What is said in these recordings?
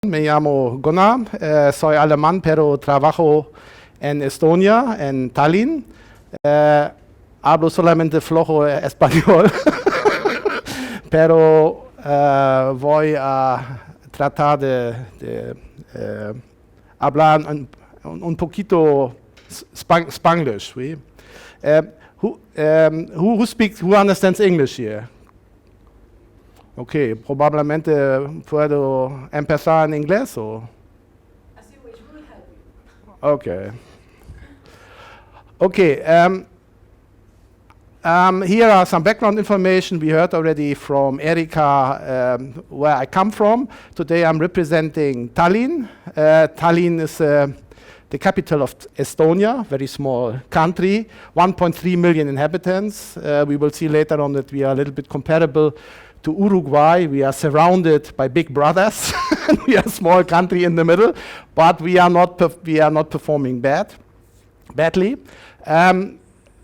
Me llamo Gunnar, soy alemán, pero trabajo en Estonia, en Tallinn. Hablo solamente flojo español, pero voy a tratar de hablar un poquito Spanglish. Oui? Who understands English here? Okay, probablemente puedo empezar en inglés o. As you wish, we will help you. Okay. Okay. Here are some background information we heard already from Erika, where I come from. Today I'm representing Tallinn. Tallinn is the capital of Estonia, very small country, 1.3 million inhabitants. We will see later on that we are a little bit comparable to Uruguay. We are surrounded by big brothers. We are a small country in the middle, but we are not performing badly.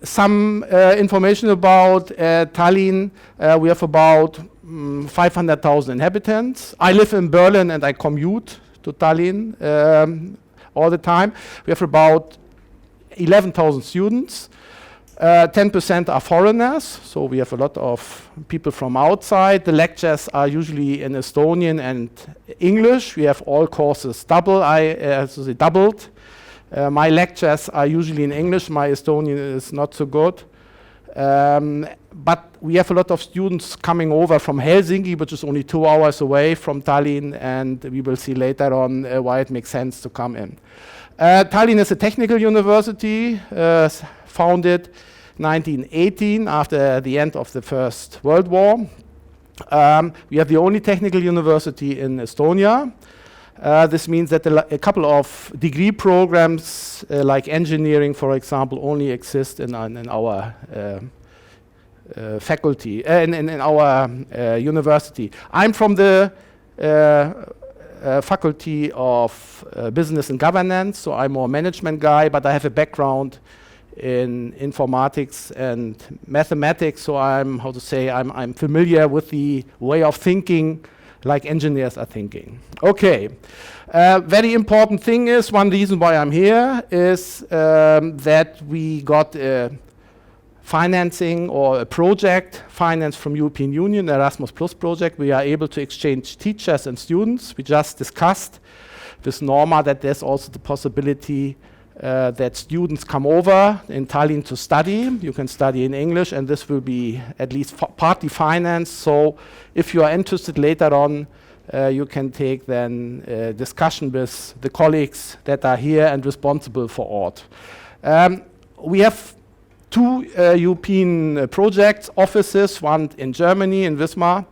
Some information about Tallinn. We have about 500,000 inhabitants. I live in Berlin and I commute to Tallinn all the time. We have about 11,000 students. 10% are foreigners, so we have a lot of people from outside. The lectures are usually in Estonian and English. We have all courses doubled. My lectures are usually in English. My Estonian is not so good. But we have a lot of students coming over from Helsinki, which is only 2 hours away from Tallinn, and we will see later on why it makes sense to come in. Tallinn is a technical university, founded 1918 after the end of the First World War. We have the only technical university in Estonia. This means that a couple of degree programs, like engineering, for example, only exist in our faculty, in our university. I'm from the faculty of business and governance, so I'm more a management guy, but I have a background in informatics and mathematics, so I'm familiar with the way of thinking like engineers are thinking. Okay, very important thing is, one reason why I'm here is that we got financing or a project financed from European Union, Erasmus Plus project. We are able to exchange teachers and students. We just discussed with Norma that there's also the possibility that students come over in Tallinn to study. You can study in English, and this will be at least partly financed. So if you are interested later on, you can take then discussion with the colleagues that are here and responsible for ORT. We have 2 European projects offices, one in Germany, in Wismar,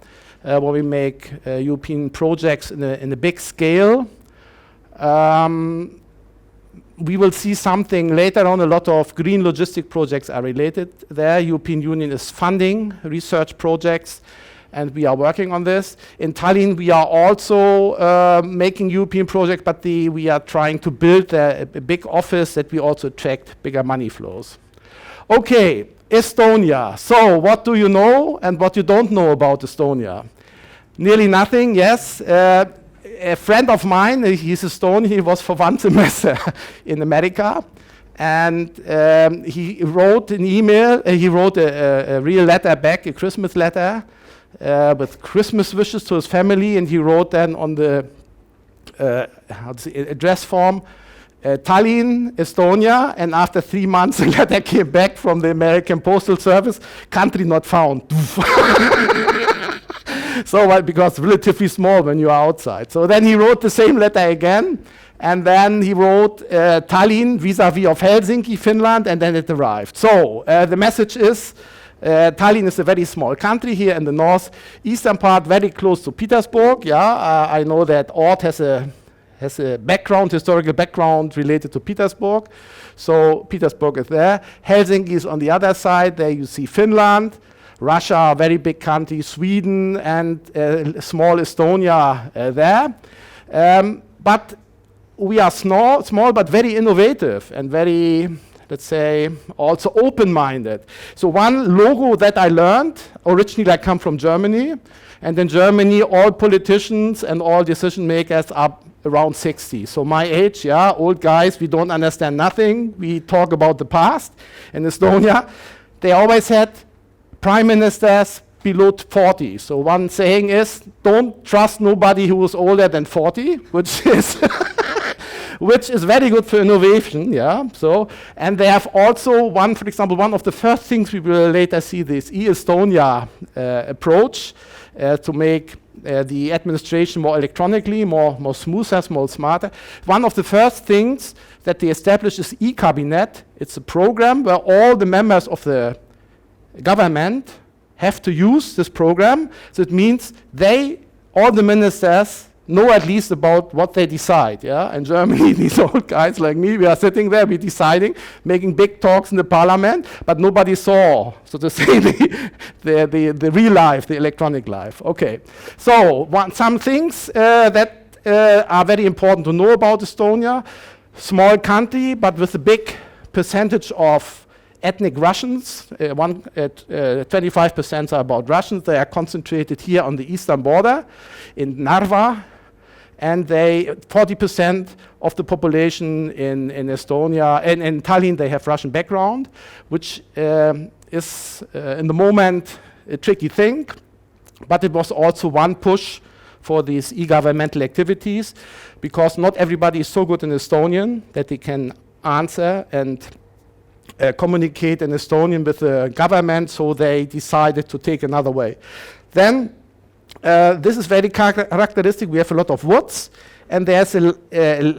where we make European projects in a big scale. We will see something later on. A lot of green logistic projects are related there. European Union is funding research projects, and we are working on this. In Tallinn, we are also making European projects, but we are trying to build a big office that we also attract bigger money flows. Okay, Estonia. So what do you know and what you don't know about Estonia? Nearly nothing, yes. A friend of mine, he's Estonian, he was for 1 semester in America, and he wrote an email, he wrote a real letter back, a Christmas letter, with Christmas wishes to his family, and he wrote then on the address form, Tallinn, Estonia, and after 3 months a letter came back from the American Postal Service, country not found. So, because relatively small when you are outside. So then he wrote the same letter again, and then he wrote Tallinn vis-a-vis of Helsinki, Finland, and then it arrived. So the message is, Tallinn is a very small country here in the northeastern part, very close to Petersburg. Yeah, I know that ORT has a background, historical background related to Petersburg. So Petersburg is there. Helsinki is on the other side. There you see Finland. Russia, a very big country, Sweden, and small Estonia there. But we are small but very innovative and very, let's say, also open-minded. So one logo that I learned, originally I come from Germany, and in Germany all politicians and all decision makers are around 60. So my age, yeah, old guys, we don't understand nothing. We talk about the past. In Estonia, they always had prime ministers below 40. So one saying is, don't trust nobody who is older than 40, which is which is very good for innovation, yeah. So, and they have also one, for example, one of the first things we will later see, this e-Estonia approach to make the administration more electronically, more smoother, more smarter. One of the first things that they established is e-cabinet. It's a program where all the members of the government have to use this program. So it means all the ministers know at least about what they decide. Yeah? In Germany, these old guys like me, we are sitting there, we're deciding, making big talks in the parliament, but nobody saw, so to say, the real life, the electronic life. Okay, so some things that are very important to know about Estonia. Small country, but with a big percentage of ethnic Russians. 25% are about Russians. They are concentrated here on the eastern border in Narva. And 40% of the population in Estonia, and in Tallinn, they have Russian background, which is in the moment a tricky thing. But it was also one push for these e-governmental activities, because not everybody is so good in Estonian that they can answer and communicate in Estonian with the government, so they decided to take another way. Then, this is very characteristic. We have a lot of woods, and there's a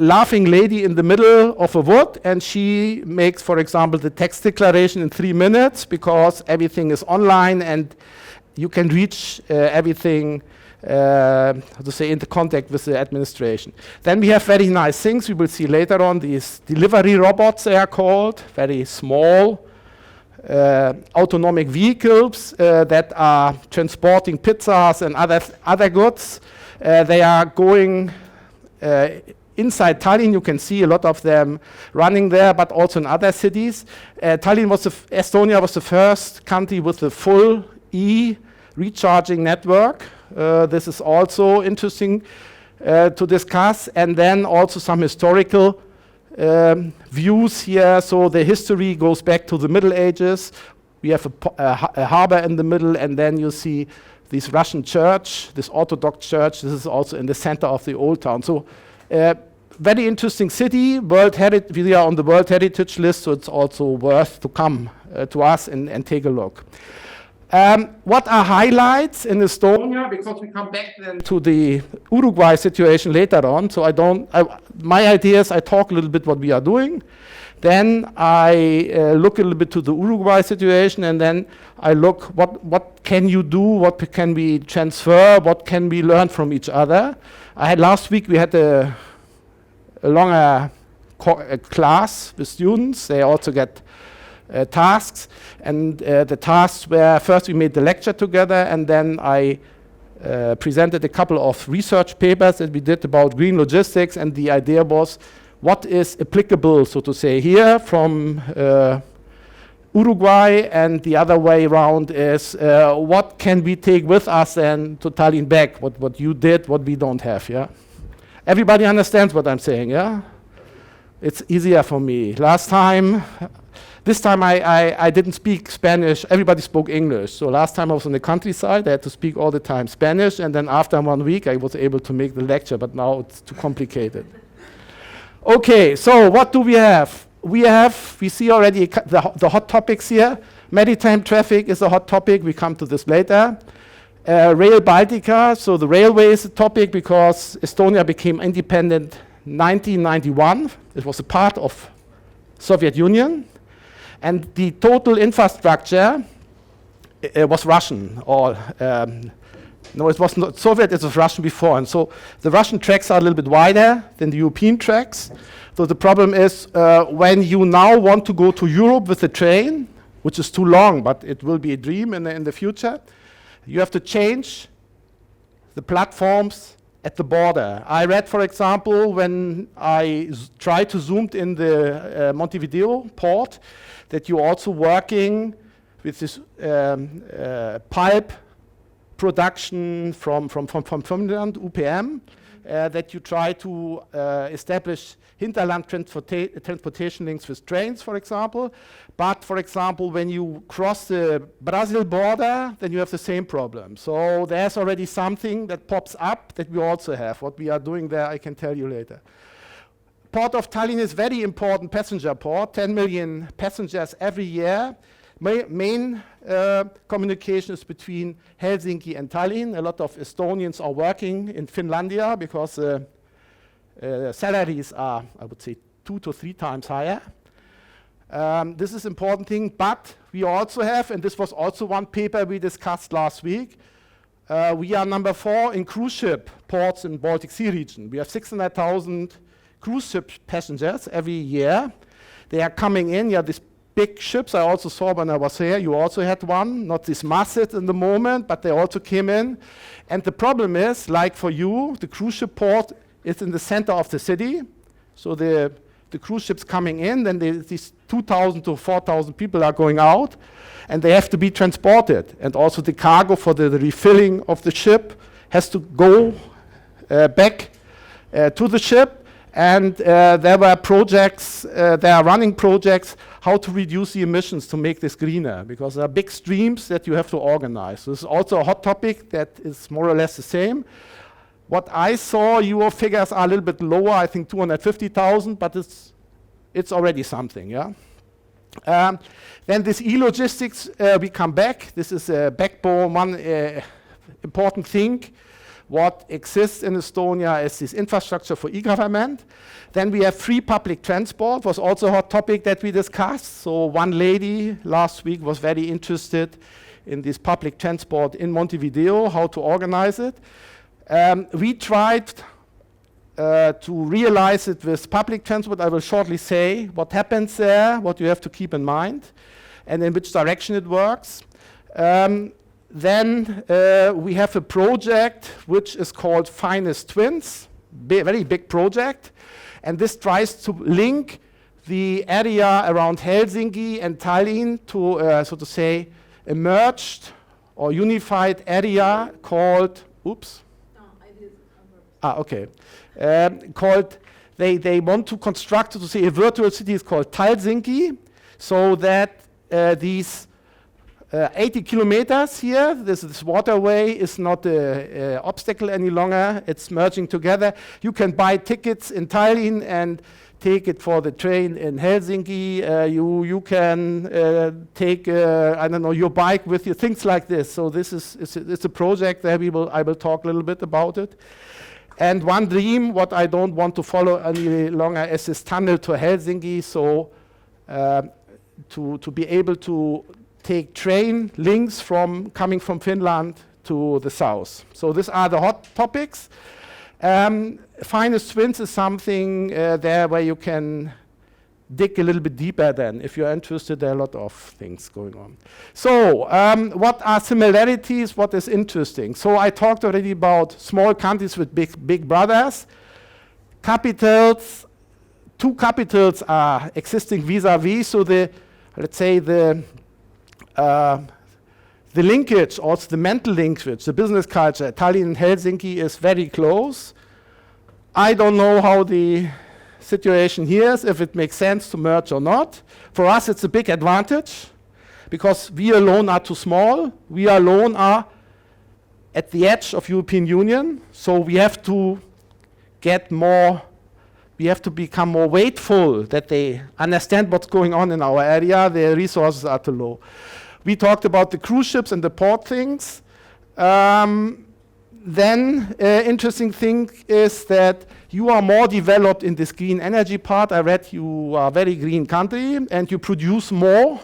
laughing lady in the middle of a wood, and she makes, for example, the tax declaration in 3 minutes, because everything is online and you can reach everything, how to say, into contact with the administration. Then we have very nice things we will see later on. These delivery robots, they are called, very small, autonomic vehicles that are transporting pizzas and other goods. They are going inside Tallinn. You can see a lot of them running there, but also in other cities. Estonia was the first country with a full recharging network. This is also interesting to discuss. And then also some historical views here. So the history goes back to the Middle Ages. We have a harbor in the middle, and then you see this Russian church, this Orthodox church. This is also in the center of the old town. So very interesting city. We are on the World Heritage list, so it's also worth to come to us and take a look. What are highlights in Estonia? Because we come back then to the Uruguay situation later on. So my idea is I talk a little bit what we are doing. Then I look a little bit to the Uruguay situation, and then I look what can you do, what can we transfer, what can we learn from each other. Last week we had a longer class with students. They also get tasks, and the tasks were, first we made the lecture together, and then I presented a couple of research papers that we did about green logistics, and the idea was what is applicable, so to say, here from Uruguay, and the other way around is what can we take with us and to Tallinn back, what you did, what we don't have, yeah? Everybody understands what I'm saying, yeah? It's easier for me. This time I didn't speak Spanish, everybody spoke English. So last time I was in the countryside, I had to speak all the time Spanish, and then after 1 week I was able to make the lecture, but now it's too complicated. Okay, so what do we have? We see already the hot topics here. Maritime traffic is a hot topic, we come to this later. Rail Baltica, so the railway is a topic because Estonia became independent 1991. It was a part of Soviet Union. And the total infrastructure was Russian. No, it was not Soviet, it was Russian before. And so the Russian tracks are a little bit wider than the European tracks. So the problem is when you now want to go to Europe with a train, which is too long, but it will be a dream in the future, you have to change the platforms at the border. I read, for example, when I tried to zoom in the Montevideo port, that you're also working with this pulp production from Finland, UPM, that you try to establish hinterland transportation links with trains, for example. But, for example, when you cross the Brazil border, then you have the same problem. So there's already something that pops up that we also have. What we are doing there, I can tell you later. Port of Tallinn is very important passenger port, 10 million passengers every year. Main communication is between Helsinki and Tallinn. A lot of Estonians are working in Finlandia because salaries are, I would say, 2 to 3 times higher. This is important thing, but we also have, and this was also one paper we discussed last week, we are number 4 in cruise ship ports in Baltic Sea region. We have 600,000 cruise ship passengers every year. They are coming in, these big ships I also saw when I was here. You also had one, not this massive in the moment, but they also came in. And the problem is, like for you, the cruise ship port is in the center of the city. So the cruise ships coming in, then these 2,000 to 4,000 people are going out, and they have to be transported. And also the cargo for the refilling of the ship has to go back to the ship. And there were projects, there are running projects, how to reduce the emissions to make this greener, because there are big streams that you have to organize. So this is also a hot topic that is more or less the same. What I saw, your figures are a little bit lower, I think 250,000, but it's already something, yeah? Then this e-logistics, we come back. This is a backbone, one important thing. What exists in Estonia is this infrastructure for e-government. Then we have free public transport, was also a hot topic that we discussed. So one lady last week was very interested in this public transport in Montevideo, how to organize it. We tried to realize it with public transport. I will shortly say what happens there, what you have to keep in mind, and in which direction it works. Then we have a project which is called Finest Twins, very big project. And this tries to link the area around Helsinki and Tallinn to, so to say, a merged or unified area called, oops. No, I did. Okay. Called, they want to construct, so to say, a virtual city is called Talsinki, so that these 80 kilometers here, this waterway is not an obstacle any longer, it's merging together. You can buy tickets in Tallinn and take it for the train in Helsinki. You can take, I don't know, your bike with you, things like this. So this is it's a project that I will talk a little bit about it. And one dream, what I don't want to follow any longer, is this tunnel to Helsinki. So to be able to take train links coming from Finland to the south. So these are the hot topics. Finest Twins is something there where you can dig a little bit deeper then. If you're interested, there are a lot of things going on. So what are similarities? What is interesting? So I talked already about small countries with big brothers. Capitals, 2 capitals are existing vis-a-vis. So let's say the linkage, also the mental linkage, the business culture, Tallinn and Helsinki is very close. I don't know how the situation here is, if it makes sense to merge or not. For us, it's a big advantage because we alone are too small. We alone are at the edge of European Union, so we have to become more weightful that they understand what's going on in our area. Their resources are too low. We talked about the cruise ships and the port things. Then interesting thing is that you are more developed in this green energy part. I read you are a very green country and you produce more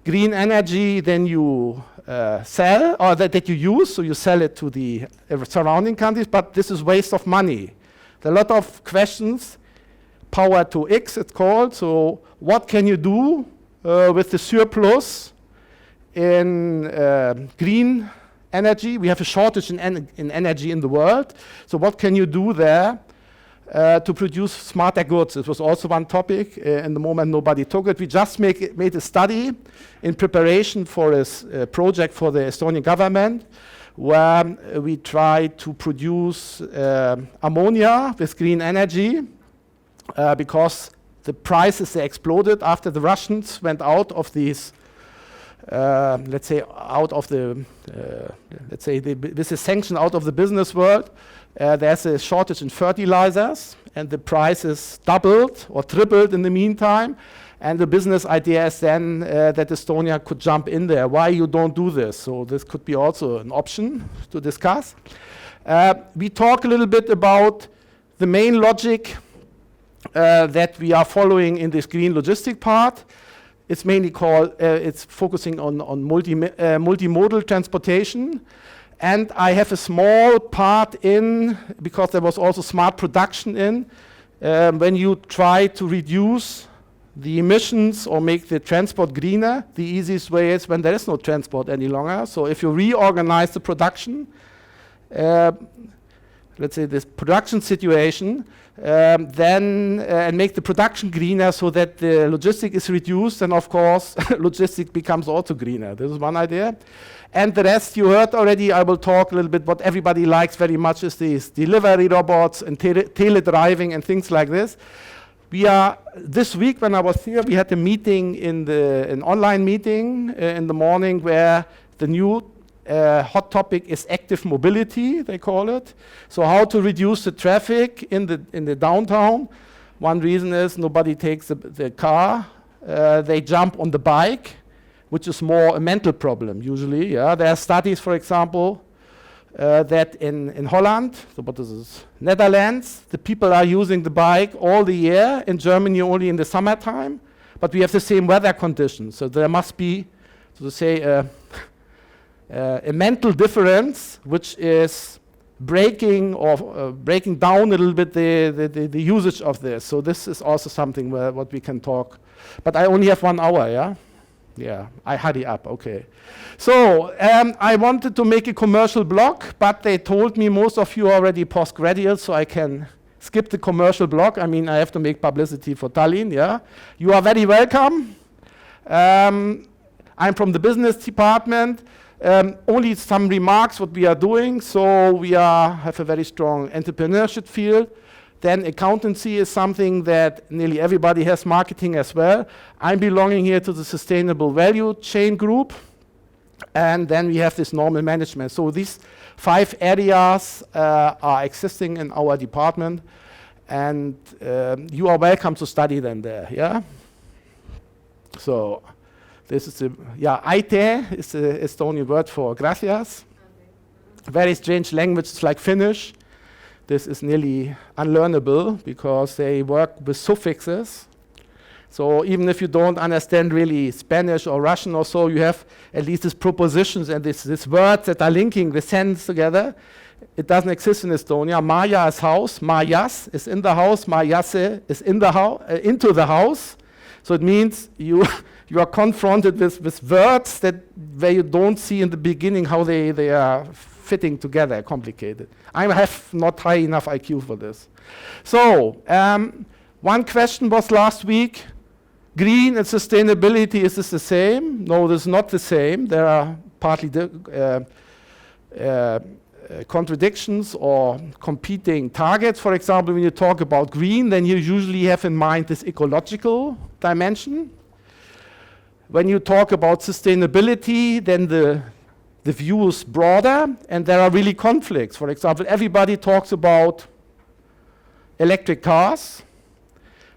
green energy than you sell or that you use. So you sell it to the surrounding countries, but this is waste of money. There are a lot of questions. Power to X it's called. So what can you do with the surplus in green energy? We have a shortage in energy in the world. So what can you do there to produce smarter goods? It was also one topic. In the moment, nobody took it. We just made a study in preparation for a project for the Estonian government, where we try to produce ammonia with green energy because the prices, they exploded after the Russians went out of these, let's say, out of the, this is sanction out of the business world. There's a shortage in fertilizers, and the prices doubled or tripled in the meantime. And the business idea is then that Estonia could jump in there. Why you don't do this? So this could be also an option to discuss. We talk a little bit about the main logic that we are following in this green logistic part. It's mainly called, it's focusing on multimodal transportation. And I have a small part in, because there was also smart production in, when you try to reduce the emissions or make the transport greener, the easiest way is when there is no transport any longer. So if you reorganize the production, let's say this production situation, then and make the production greener so that the logistic is reduced, and of course logistic becomes also greener. This is one idea. And the rest you heard already. I will talk a little bit. What everybody likes very much is these delivery robots and tele-driving and things like this. We are, this week when I was here, we had a meeting an online meeting in the morning where the new hot topic is active mobility, they call it. So how to reduce the traffic in the downtown. One reason is nobody takes the car. They jump on the bike, which is more a mental problem usually. Yeah? There are studies, for example, that in Holland, so what is this? Netherlands, the people are using the bike all the year. In Germany, only in the summertime. But we have the same weather conditions. So there must be, so to say, a mental difference, which is breaking down a little bit the usage of this. So this is also something what we can talk. But I only have 1 hour, yeah? Yeah, I hurry up, okay. So I wanted to make a commercial block, but they told me most of you are already postgraduates, so I can skip the commercial block. I mean, I have to make publicity for Tallinn, yeah? You are very welcome. I'm from the business department. Only some remarks what we are doing. So we have a very strong entrepreneurship field. Then accountancy is something that nearly everybody has, marketing as well. I'm belonging here to the sustainable value chain group. And then we have this normal management. So these 5 areas are existing in our department. And you are welcome to study them there, yeah? So this is aite is the Estonian word for gracias. Very strange language, it's like Finnish. This is nearly unlearnable because they work with suffixes. So even if you don't understand really Spanish or Russian or so, you have at least these propositions and these words that are linking the sentence together. It doesn't exist in Estonia. Maja is house, majas is in the house, majase is in the into the house. So it means you are confronted with words where you don't see in the beginning how they are fitting together, complicated. I have not high enough IQ for this. So one question was last week, green and sustainability, is this the same? No, this is not the same. There are partly contradictions or competing targets. For example, when you talk about green, then you usually have in mind this ecological dimension. When you talk about sustainability, then the view is broader, and there are really conflicts. For example, everybody talks about electric cars,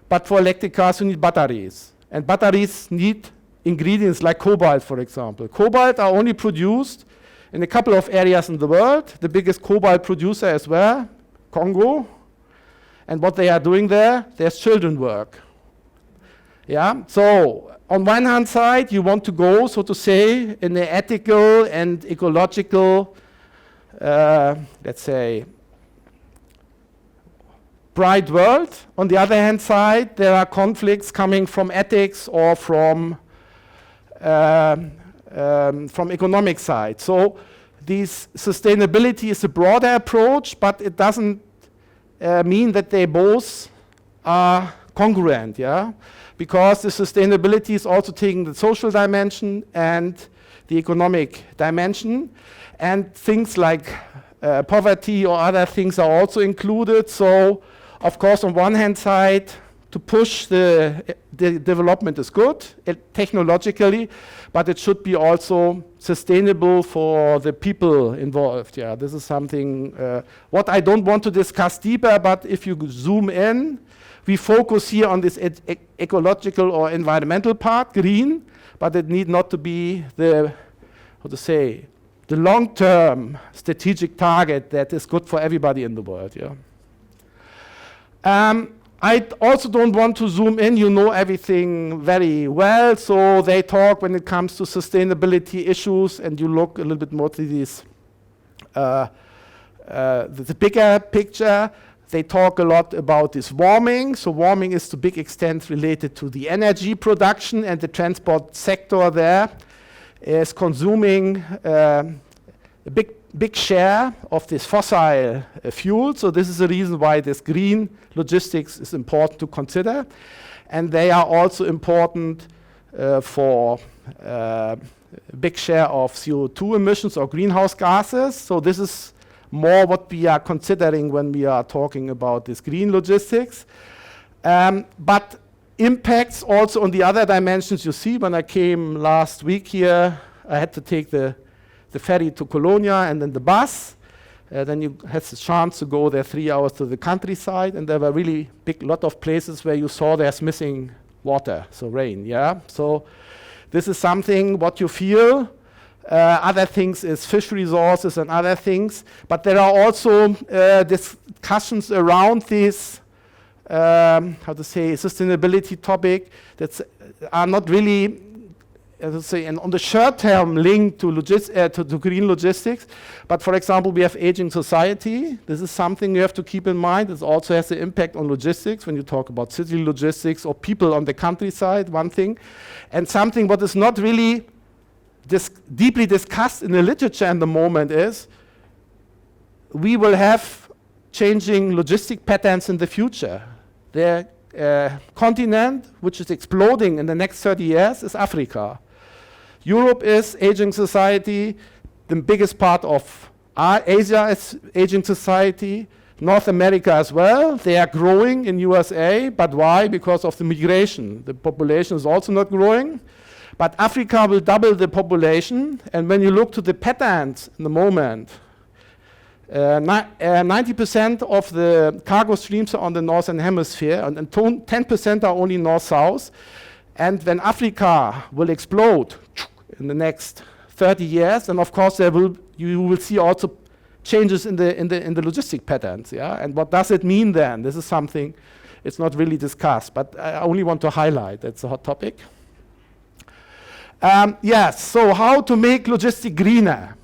but for electric cars you need batteries. And batteries need ingredients like cobalt, for example. Cobalt are only produced in a couple of areas in the world. The biggest cobalt producer as well, Congo. And what they are doing there's children work. Yeah, so on one hand side, you want to go, so to say, in the ethical and ecological, let's say, bright world. On the other hand side, there are conflicts coming from ethics or from economic side. So this sustainability is a broader approach, but it doesn't mean that they both are congruent, yeah? Because the sustainability is also taking the social dimension and the economic dimension. And things like poverty or other things are also included. So, of course, on one hand side, to push the development is good technologically, but it should be also sustainable for the people involved. Yeah, this is something what I don't want to discuss deeper, but if you zoom in, we focus here on this ecological or environmental part, green, but it need not to be the, how to say, the long-term strategic target that is good for everybody in the world. Yeah. I also don't want to zoom in, you know everything very well, so they talk when it comes to sustainability issues, and you look a little bit more to this, the bigger picture. They talk a lot about this warming, so warming is to big extent related to the energy production, and the transport sector there is consuming a big share of this fossil fuel. So this is the reason why this green logistics is important to consider. And they are also important for a big share of CO2 emissions or greenhouse gases. So this is more what we are considering when we are talking about this green logistics. But impacts also on the other dimensions. You see, when I came last week here, I had to take the ferry to Colonia and then the bus. Then you had the chance to go there 3 hours to the countryside, and there were really lot of places where you saw there's missing water, so rain, yeah? So this is something what you feel. Other things is fish resources and other things, but there are also discussions around this, how to say, sustainability topic that are not really, as I say, and on the short term linked to, to green logistics. But for example, we have aging society. This is something you have to keep in mind. It also has an impact on logistics when you talk about city logistics or people on the countryside, one thing. And something what is not really deeply discussed in the literature in the moment is we will have changing logistic patterns in the future. The continent which is exploding in the next 30 years is Africa. Europe is aging society. The biggest part of Asia is aging society. North America as well. They are growing in USA, but why? Because of the migration. The population is also not growing. But Africa will double the population, and when you look to the patterns in the moment, 90% of the cargo streams are on the northern hemisphere, and 10% are only north-south. And when Africa will explode in the next 30 years, and of course you will see also changes in the logistic patterns. Yeah, and what does it mean then? This is something it's not really discussed, but I only want to highlight that's a hot topic. Yes, so how to make logistics greener?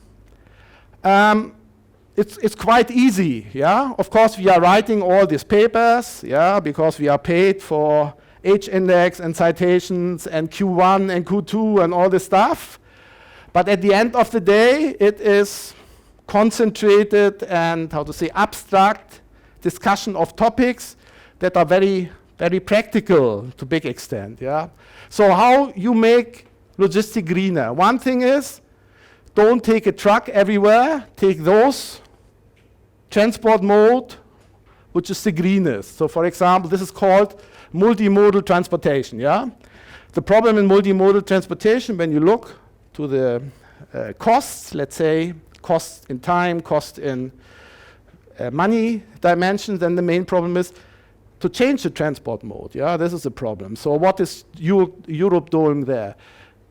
It's quite easy, yeah? Of course, we are writing all these papers, yeah, because we are paid for H-index and citations and Q1 and Q2 and all this stuff. But at the end of the day, it is concentrated and, how to say, abstract discussion of topics that are very, very practical to big extent, yeah? So how you make logistic greener. One thing is, don't take a truck everywhere. Take those transport mode, which is the greenest. So for example, this is called multimodal transportation, yeah? The problem in multimodal transportation, when you look to the costs, let's say, cost in time, cost in money dimensions, then the main problem is to change the transport mode, yeah? This is a problem. So what is Europe doing there?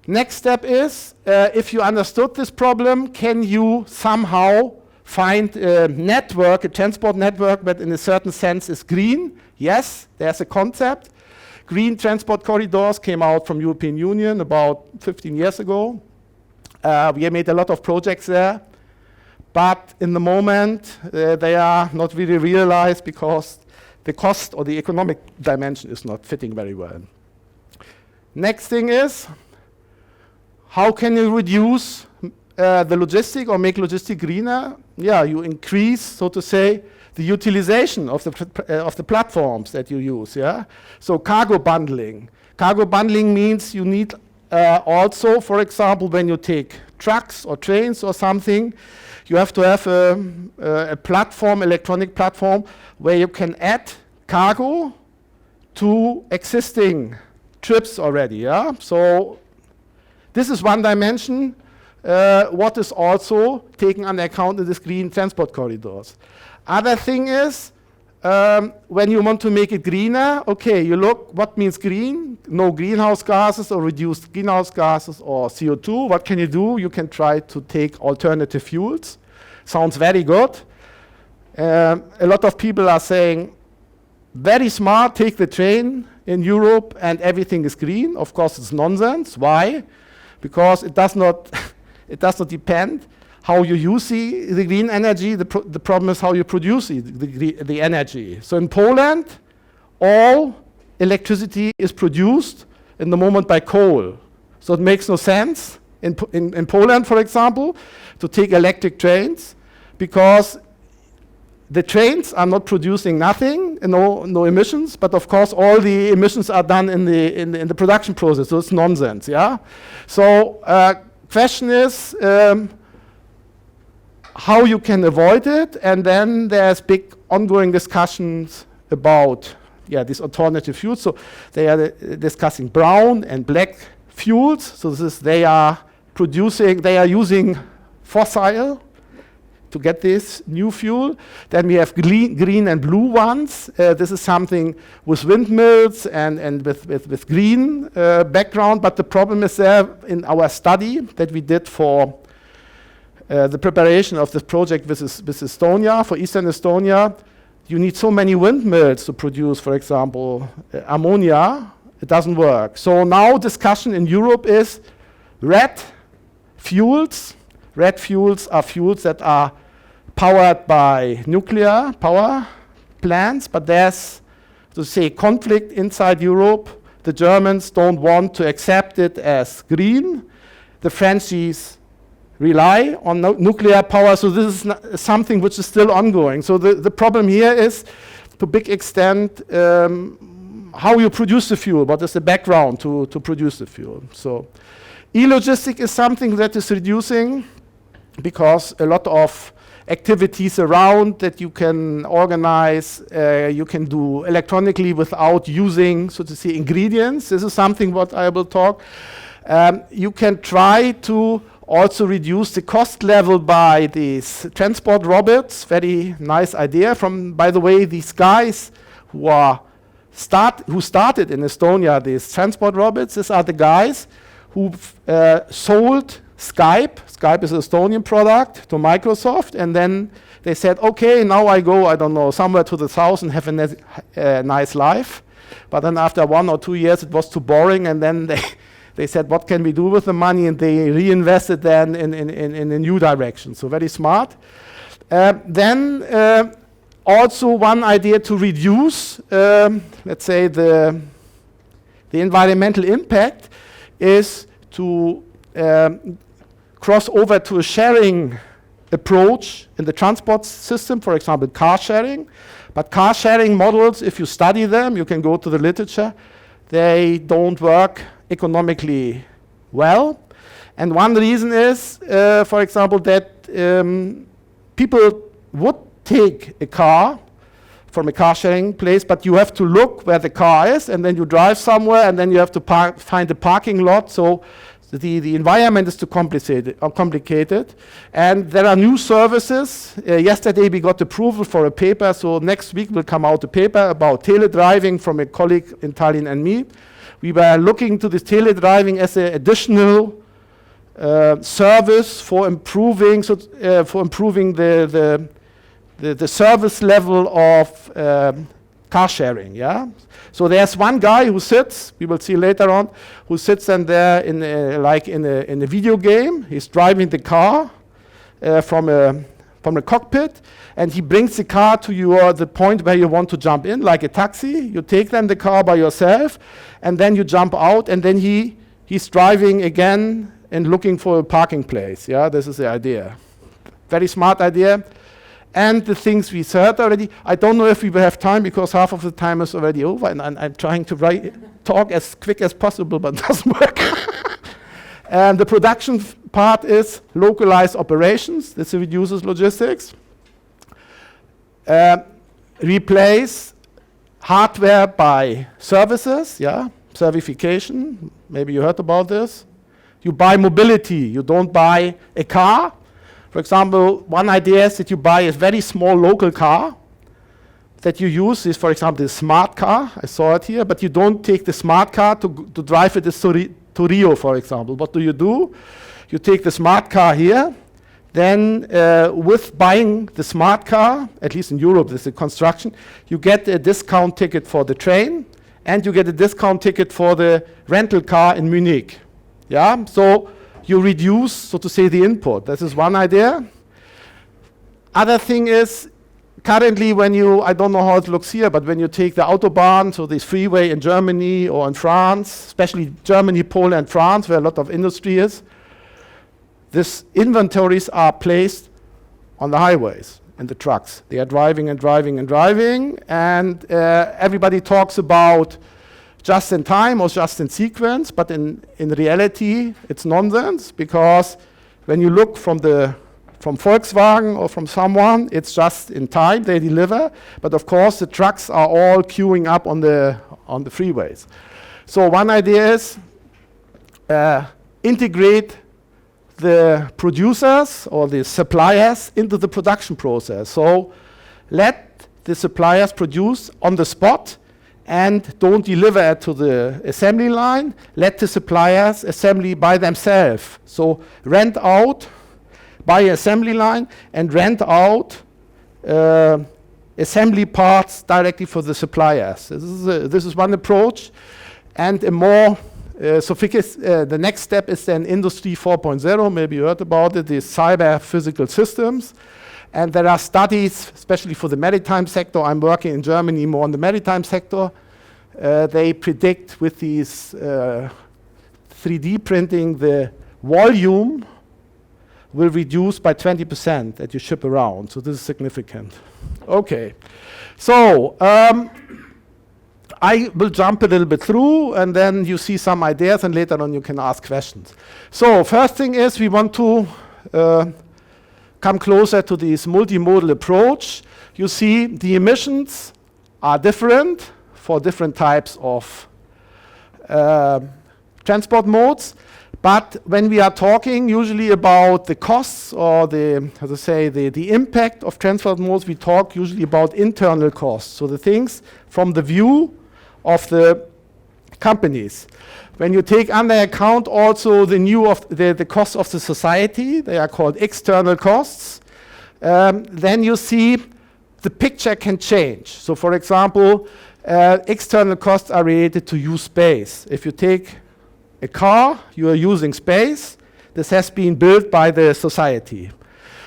Next step is, if you understood this problem, can you somehow find a network, a transport network that in a certain sense is green? Yes, there's a concept. Green transport corridors came out from European Union about 15 years ago. We have made a lot of projects there, but in the moment, they are not really realized because the cost or the economic dimension is not fitting very well. Next thing is, how can you reduce the logistic or make logistic greener? Yeah, you increase, so to say, the utilization of the platforms that you use. Yeah, so cargo bundling. Cargo bundling means you need also, for example, when you take trucks or trains or something, you have to have a platform, electronic platform, where you can add cargo to existing trips already. Yeah? So this is one dimension. What is also taken into account in these green transport corridors. Other thing is, when you want to make it greener, okay, you look, what means green? No greenhouse gases or reduced greenhouse gases or CO2. What can you do? You can try to take alternative fuels. Sounds very good. A lot of people are saying, very smart, take the train in Europe and everything is green. Of course, it's nonsense. Why? Because it does not depend how you use the green energy. The problem is how you produce the energy. So in Poland, all electricity is produced in the moment by coal. So it makes no sense in Poland, for example, to take electric trains, because the trains are not producing nothing, no emissions, but of course all the emissions are done in the production process, so it's nonsense, yeah? So question is how you can avoid it, and then there's big ongoing discussions about these alternative fuels. So they are discussing brown and black fuels. So they are using fossil to get this new fuel. Then we have green and blue ones. This is something with windmills and with green background, but the problem is there in our study that we did for the preparation of this project with Estonia, for Eastern Estonia. You need so many windmills to produce, for example, ammonia. It doesn't work. So now discussion in Europe is red fuels. Red fuels are fuels that are powered by nuclear power plants, but there's, to say, conflict inside Europe. The Germans don't want to accept it as green. The Frenchies rely on nuclear power, so this is something which is still ongoing. So the problem here is, to a big extent, how you produce the fuel, what is the background to produce the fuel. So e-logistic is something that is reducing, because a lot of activities around that you can organize, you can do electronically without using, so to say, ingredients. This is something what I will talk. You can try to also reduce the cost level by these transport robots. Very nice idea from, by the way, these guys who started in Estonia, these transport robots. These are the guys who sold Skype. Skype is an Estonian product to Microsoft, and then they said, okay, now I go, I don't know, somewhere to the south and have a nice life. But then after 1 or 2 years, it was too boring, and then they said, what can we do with the money? And they reinvested then in a new direction. So very smart. Then also one idea to reduce, let's say, the environmental impact is to cross over to a sharing approach in the transport system, for example, car sharing. But car sharing models, if you study them, you can go to the literature, they don't work economically well. And one reason is, for example, that people would take a car from a car sharing place, but you have to look where the car is, and then you drive somewhere, and then you have to find a parking lot. So the environment is too complicated. And there are new services. Yesterday we got approval for a paper, so next week will come out a paper about teledriving from a colleague in Tallinn and me. We were looking to this teledriving as an additional service for improving the service level of car sharing. Yeah. So there's one guy who sits. We will see later on, who sits in there in a video game. He's driving the car from a cockpit, and he brings the car to the point where you want to jump in, like a taxi. You take then the car by yourself, and then you jump out, and then he's driving again and looking for a parking place. Yeah, this is the idea. Very smart idea. And the things we heard already, I don't know if we will have time, because half of the time is already over, and I'm trying to talk as quick as possible, but it doesn't work. And the production part is localized operations. This reduces logistics. Replace hardware by services, yeah, servification. Maybe you heard about this. You buy mobility. You don't buy a car. For example, one idea is that you buy a very small local car that you use is, for example, the smart car. I saw it here, but you don't take the smart car to drive it to Rio, for example. What do? You take the smart car here. Then with buying the smart car, at least in Europe, this is a construction, you get a discount ticket for the train, and you get a discount ticket for the rental car in Munich. Yeah, so you reduce, so to say, the input. This is one idea. Other thing is, currently when you, I don't know how it looks here, but when you take the Autobahn, so this freeway in Germany or in France, especially Germany, Poland, and France, where a lot of industry is, these inventories are placed on the highways and the trucks. They are driving and driving and driving, and everybody talks about just in time or just in sequence, but in reality, it's nonsense, because when you look from Volkswagen or from someone, it's just in time, they deliver, but of course the trucks are all queuing up on the freeways. So one idea is integrate the producers or the suppliers into the production process. So let the suppliers produce on the spot and don't deliver it to the assembly line. Let the suppliers assembly by themselves. So rent out, buy an assembly line and rent out assembly parts directly for the suppliers. This is one approach. And a more the next step is then Industry 4.0, maybe you heard about it, the cyber physical systems. And there are studies, especially for the maritime sector. I'm working in Germany more on the maritime sector. They predict with these 3D printing, the volume will reduce by 20% that you ship around. So this is significant. Okay, so I will jump a little bit through, and then you see some ideas, and later on you can ask questions. So first thing is we want to come closer to this multimodal approach. You see the emissions are different for different types of transport modes, but when we are talking usually about the costs or the impact of transport modes, we talk usually about internal costs. So the things from the view of the companies. When you take under account also the costs of the society, they are called external costs, then you see the picture can change. So for example, external costs are related to use space. If you take a car, you are using space. This has been built by the society.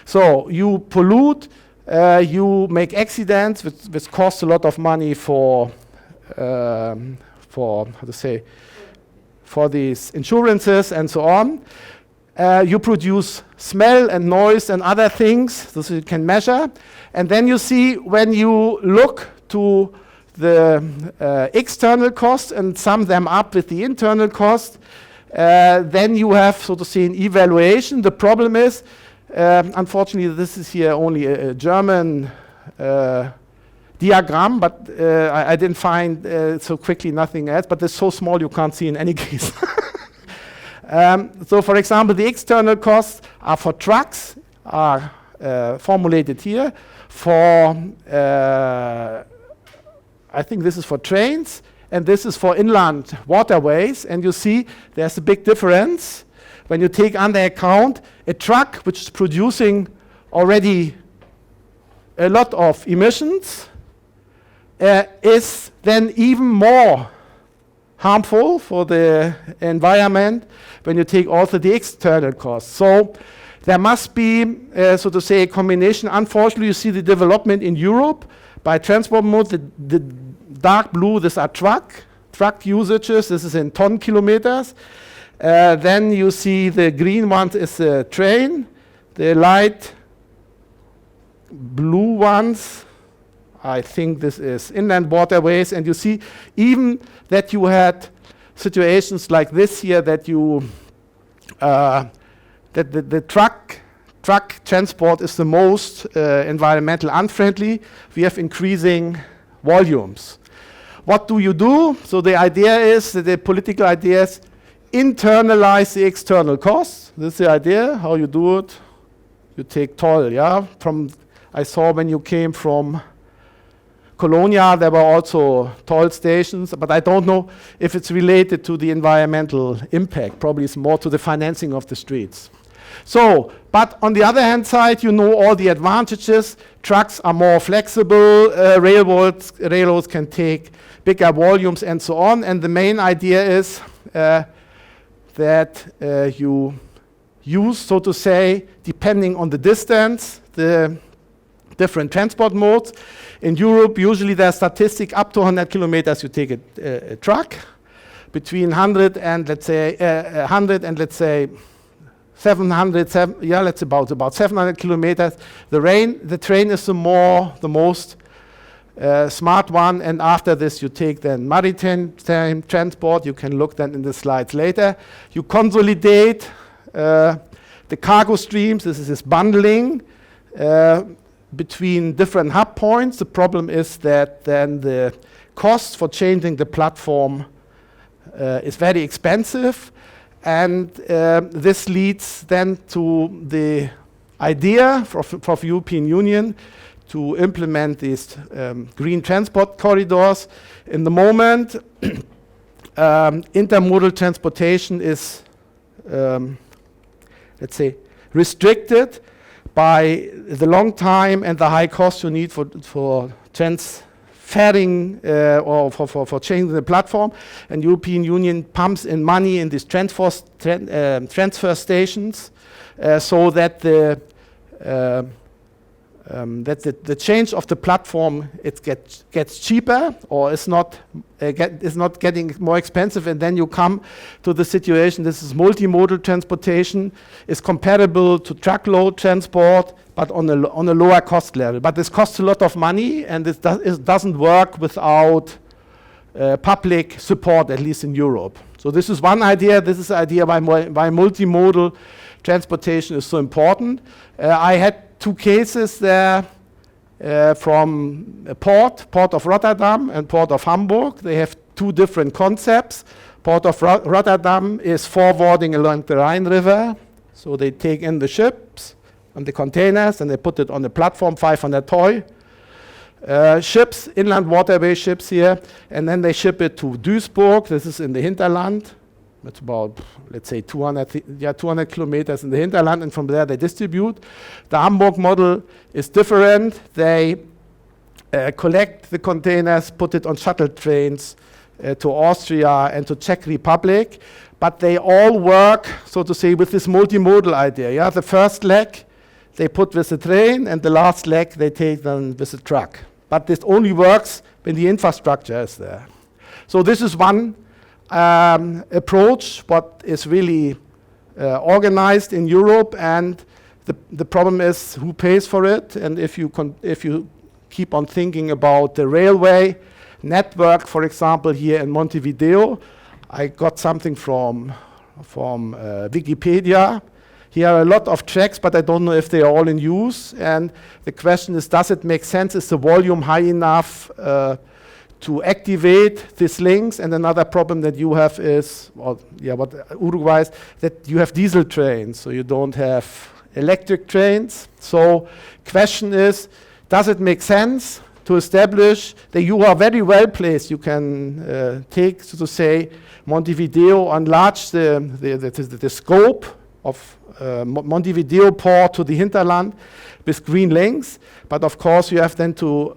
So you pollute, you make accidents, which cost a lot of money for these insurances and so on. You produce smell and noise and other things, so you can measure. And then you see when you look to the external costs and sum them up with the internal cost, then you have, so to say, an evaluation. The problem is, unfortunately, this is here only a German diagram, but I didn't find so quickly nothing else, but it's so small you can't see in any case. So for example, the external costs are for trucks, are formulated here. For, I think this is for trains, and this is for inland waterways, and you see there's a big difference. When you take under account a truck which is producing already a lot of emissions, is then even more harmful for the environment when you take also the external costs. So there must be, so to say, a combination. Unfortunately, you see the development in Europe by transport modes. The dark blue, these are truck usages. This is in ton kilometers. Then you see the green ones is the train. The light blue ones, I think this is inland waterways, and you see even that you had situations like this here, that you that the truck transport is the most environmental unfriendly. We have increasing volumes. What do you do? So the idea is, the political idea is, internalize the external costs. This is the idea, how you do it. You take toll, yeah? I saw when you came from Colonia, there were also toll stations, but I don't know if it's related to the environmental impact. Probably it's more to the financing of the streets. So, but on the other hand side, you know all the advantages. Trucks are more flexible, railroads can take bigger volumes and so on. And the main idea is that you use, so to say, depending on the distance, the different transport modes. In Europe, usually there's statistic up to 100 kilometers you take a truck. Between 100 and let's say 700, let's about 700 kilometers. The train is the most smart one, and after this you take then maritime transport. You can look then in the slides later. You consolidate the cargo streams. This is this bundling between different hub points. The problem is that then the cost for changing the platform is very expensive, and this leads then to the idea for the European Union to implement these green transport corridors. In the moment, intermodal transportation is, let's say, restricted by the long time and the high cost you need for transferring or for changing the platform. And European Union pumps in money in these transfer stations so that the change of the platform gets cheaper, or is not getting more expensive, and then you come to the situation. This is multimodal transportation, is comparable to truckload transport, but on a lower cost level. But this costs a lot of money, and it doesn't work without public support, at least in Europe. So this is one idea. This is the idea why multimodal transportation is so important. I had two cases there from a port of Rotterdam and port of Hamburg. They have two different concepts. Port of Rotterdam is forwarding along the Rhine River. So they take in the ships and the containers and they put it on the platform, 500 toy ships, inland waterway ships here, and then they ship it to Duisburg. This is in the hinterland. It's about, let's say, 200 kilometers in the hinterland, and from there they distribute. The Hamburg model is different. They collect the containers, put it on shuttle trains to Austria and to Czech Republic, but they all work, so to say, with this multimodal idea. Yeah, the first leg they put with the train, and the last leg they take then with the truck. But this only works when the infrastructure is there. So this is one approach, what is really organized in Europe, and the problem is who pays for it. And if you keep on thinking about the railway network, for example, here in Montevideo, I got something from Wikipedia. Here are a lot of tracks, but I don't know if they are all in use. And the question is, does it make sense? Is the volume high enough to activate these links? And another problem that you have is, what Uruguay is, that you have diesel trains, so you don't have electric trains. So question is, does it make sense to establish that you are very well placed? You can take, so to say, Montevideo, enlarge the scope of Montevideo port to the hinterland with green links, but of course you have then to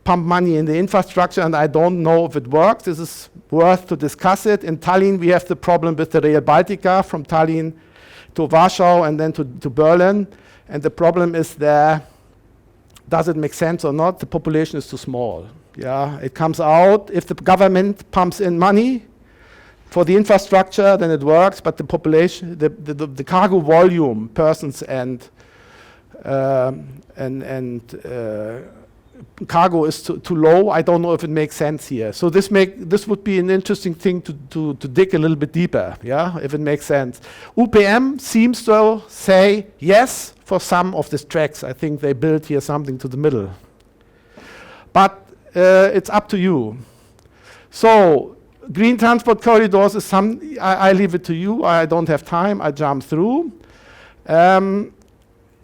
pump money in the infrastructure, and I don't know if it works. This is worth to discuss it. In Tallinn, we have the problem with the Rail Baltica from Tallinn to Warsaw and then to Berlin, and the problem is there, does it make sense or not? The population is too small. Yeah, it comes out, if the government pumps in money for the infrastructure, then it works, but the population, the cargo volume, persons and cargo is too low. I don't know if it makes sense here. So this would be an interesting thing to dig a little bit deeper, yeah, if it makes sense. UPM seems to say yes for some of these tracks. I think they built here something to the middle. But it's up to you. So green transport corridors is I leave it to you. I don't have time. I jump through.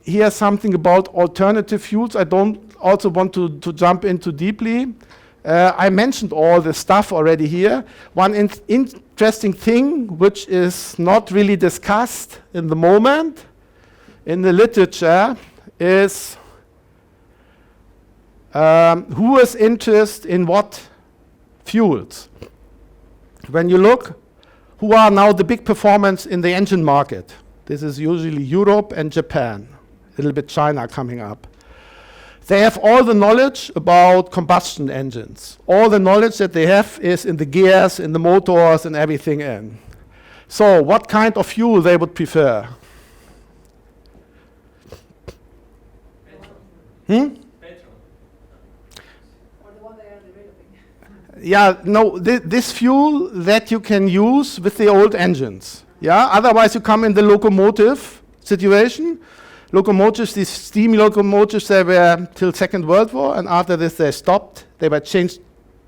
Here's something about alternative fuels. I don't also want to jump into deeply. I mentioned all the stuff already here. One interesting thing which is not really discussed in the moment in the literature is who is interested in what fuels. When you look, who are now the big performers in the engine market? This is usually Europe and Japan, a little bit China coming up. They have all the knowledge about combustion engines. All the knowledge that they have is in the gears, in the motors, and everything in. So what kind of fuel they would prefer? Petrol. Or the one they are developing. Yeah, no, this fuel that you can use with the old engines. Yeah, otherwise you come in the locomotive situation. Locomotives, these steam locomotives, they were till Second World War, and after this they stopped. They were changed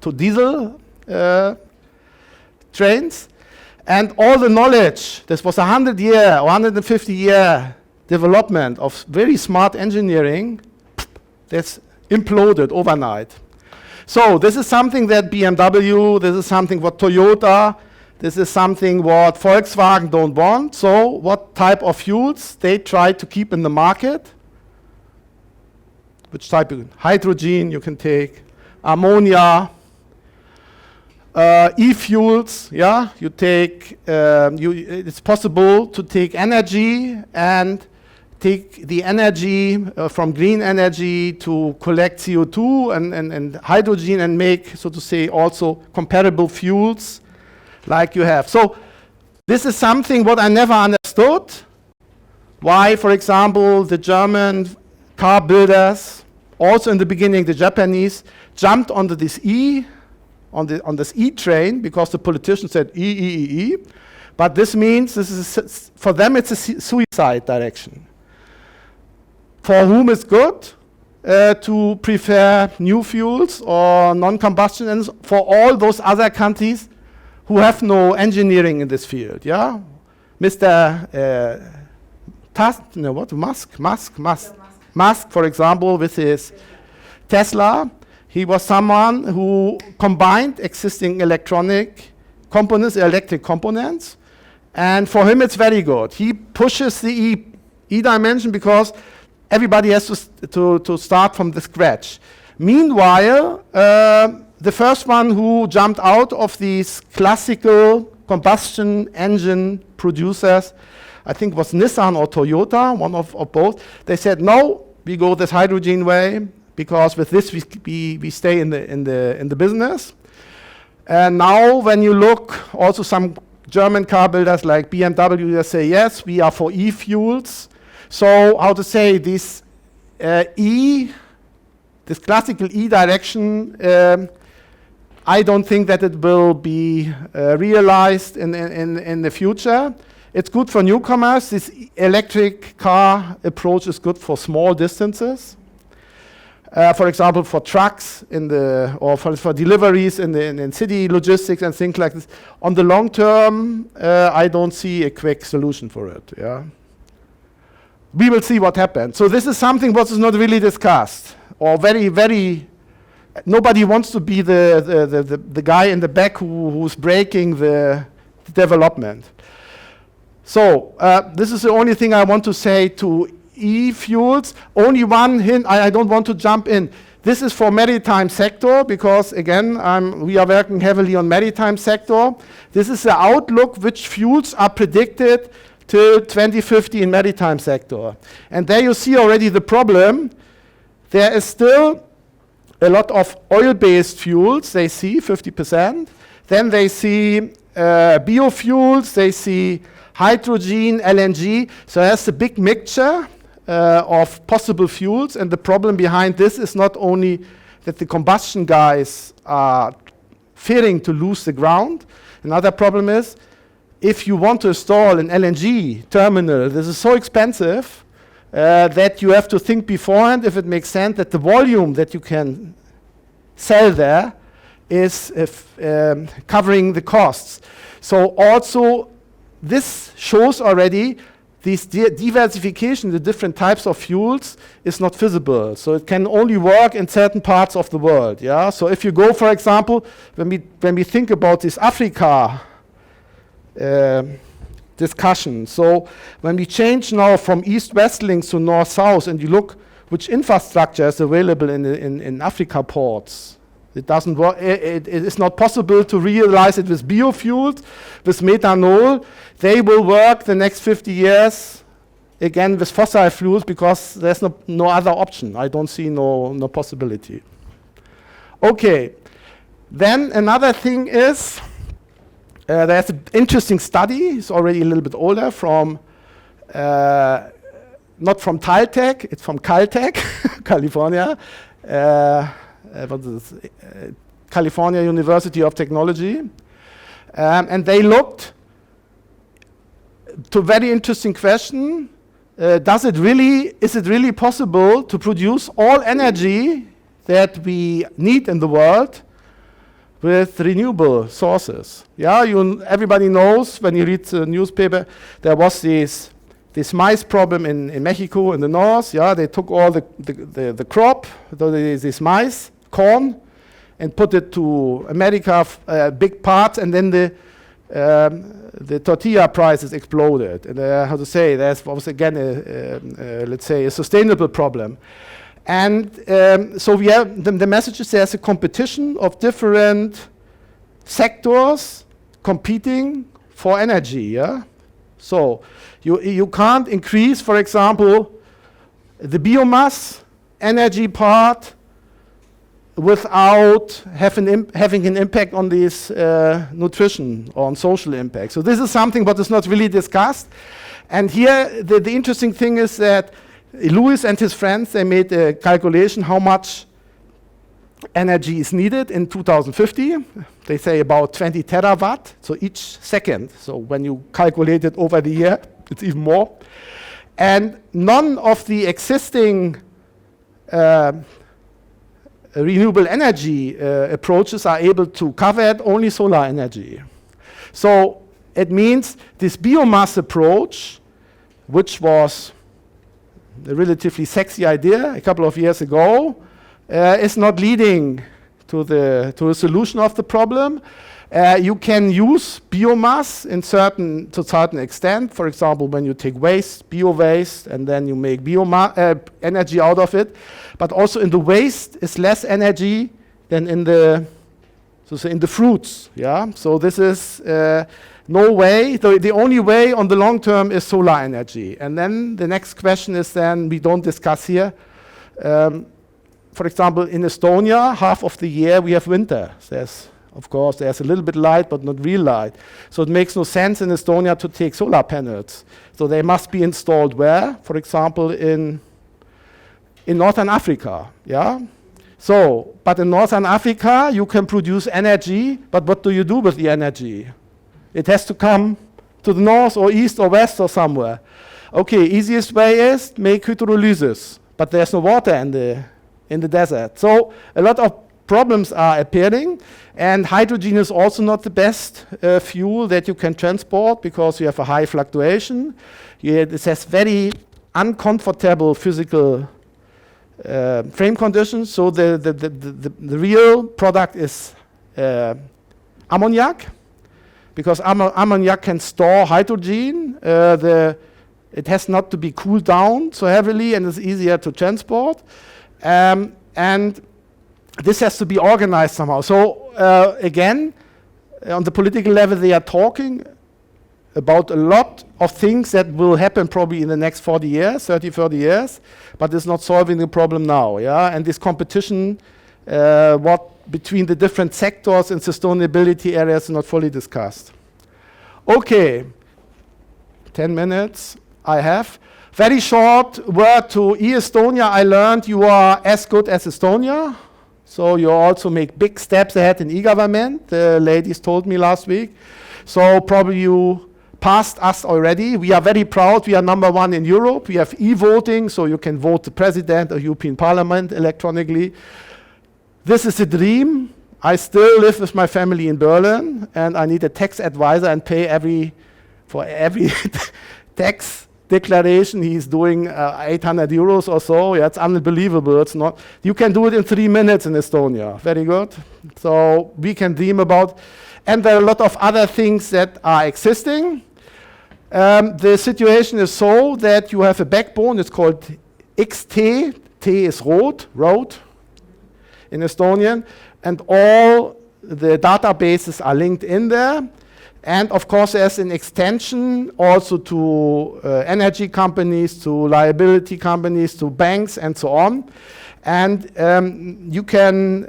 to diesel trains. And all the knowledge, this was 100-year or 150-year development of very smart engineering, that's imploded overnight. So this is something that BMW, this is something what Toyota, this is something what Volkswagen don't want. So what type of fuels they try to keep in the market? Which type? Hydrogen you can take, ammonia, e-fuels. Yeah, you take. It's possible to take energy and take the energy from green energy to collect CO2 and hydrogen and make, so to say, also comparable fuels like you have. So this is something what I never understood. Why, for example, the German car builders, also in the beginning the Japanese, jumped onto this on this E train because the politicians said E. But this means this is for them it's a suicide direction. For whom it's good to prefer new fuels or non-combustion engines, for all those other countries who have no engineering in this field, yeah? Mr. Musk, for example, with his Tesla, he was someone who combined existing electronic components, electric components, and for him it's very good. He pushes the E dimension because everybody has to start from the scratch. Meanwhile, the first one who jumped out of these classical combustion engine producers, I think was Nissan or Toyota, one of both. They said, no, we go this hydrogen way because with this we stay in the business. And now when you look, also some German car builders like BMW, they say, yes, we are for e-fuels. So how to say this this classical E direction, I don't think that it will be realized in the future. It's good for newcomers. This electric car approach is good for small distances. For example, for trucks or for deliveries in city logistics and things like this. On the long term, I don't see a quick solution for it. Yeah, we will see what happens. So this is something what is not really discussed, or very. Nobody wants to be the guy in the back who's breaking the development. So this is the only thing I want to say to e-fuels. Only one hint, I don't want to jump in. This is for maritime sector because again, we are working heavily on maritime sector. This is the outlook which fuels are predicted till 2050 in maritime sector. And there you see already the problem. There is still a lot of oil-based fuels, they see 50%. Then they see biofuels, they see hydrogen, LNG. So there's a big mixture of possible fuels, and the problem behind this is not only that the combustion guys are fearing to lose the ground. Another problem is, if you want to install an LNG terminal, this is so expensive that you have to think beforehand if it makes sense that the volume that you can sell there is covering the costs. So also, this shows already this diversification, the different types of fuels, is not feasible. So it can only work in certain parts of the world. Yeah. So if you go, for example, when we think about this Africa discussion. So when we change now from east-west links to north-south, and you look which infrastructure is available in Africa ports, it doesn't work. It is not possible to realize it with biofuels, with methanol. They will work the next 50 years again with fossil fuels because there's no other option. I don't see no possibility. Okay, then another thing is there's an interesting study. It's already a little bit older from not from Caltech, it's from Caltech, California. California University of Technology, and they looked to a very interesting question: is it really possible to produce all energy that we need in the world with renewable sources? Yeah, everybody knows when you read the newspaper, there was this mice problem in Mexico in the north. Yeah, they took all the crop, these mice, corn, and put it to America, big parts, and then the tortilla prices exploded. And how to say, there was again let's say a sustainable problem. And so we have the message is there's a competition of different sectors competing for energy. Yeah, so you can't increase, for example, the biomass energy part without having an impact on this nutrition or on social impact. So this is something what is not really discussed. And here the interesting thing is that Lewis and his friends, they made a calculation how much energy is needed in 2050. They say about 20 terawatt, so each second. So when you calculate it over the year, it's even more. And none of the existing renewable energy approaches are able to cover it, only solar energy. So it means this biomass approach, which was a relatively sexy idea a couple of years ago, is not leading to a solution of the problem. You can use biomass to a certain extent. For example, when you take waste, bio-waste, and then you make energy out of it. But also in the waste is less energy than in the fruits. Yeah. So this is no way. The only way on the long term is solar energy. And then the next question is then we don't discuss here. For example, in Estonia, half of the year we have winter. Of course, there's a little bit light, but not real light. So it makes no sense in Estonia to take solar panels. So they must be installed where? For example, in Northern Africa. Yeah. So, but in Northern Africa, you can produce energy, but what do you do with the energy? It has to come to the north or east or west or somewhere. Okay, easiest way is make hydrolysis, but there's no water in the desert. So a lot of problems are appearing, and hydrogen is also not the best fuel that you can transport because you have a high fluctuation. It has very uncomfortable physical frame conditions. So the real product is ammoniac, because ammoniac can store hydrogen. It has not to be cooled down so heavily, and it's easier to transport. And this has to be organized somehow. So again, on the political level, they are talking about a lot of things that will happen probably in the next 40 years, 30, 40 years, but it's not solving the problem now. Yeah? And this competition between the different sectors and sustainability areas is not fully discussed. Okay, 10 minutes I have. Very short word to e-Estonia. I learned you are as good as Estonia. So you also make big steps ahead in e-government. The ladies told me last week. So probably you passed us already. We are very proud. We are #1 in Europe. We have e-voting, so you can vote the president of European Parliament electronically. This is a dream. I still live with my family in Berlin, and I need a tax advisor and pay for every tax declaration. He's doing 800 euros or so. Yeah, it's unbelievable. It's not. You can do it in 3 minutes in Estonia. Very good. So we can dream about. And there are a lot of other things that are existing. The situation is so that you have a backbone. It's called XT. T is road in Estonian. And all the databases are linked in there. And of course, there's an extension also to energy companies, to liability companies, to banks, and so on. And you can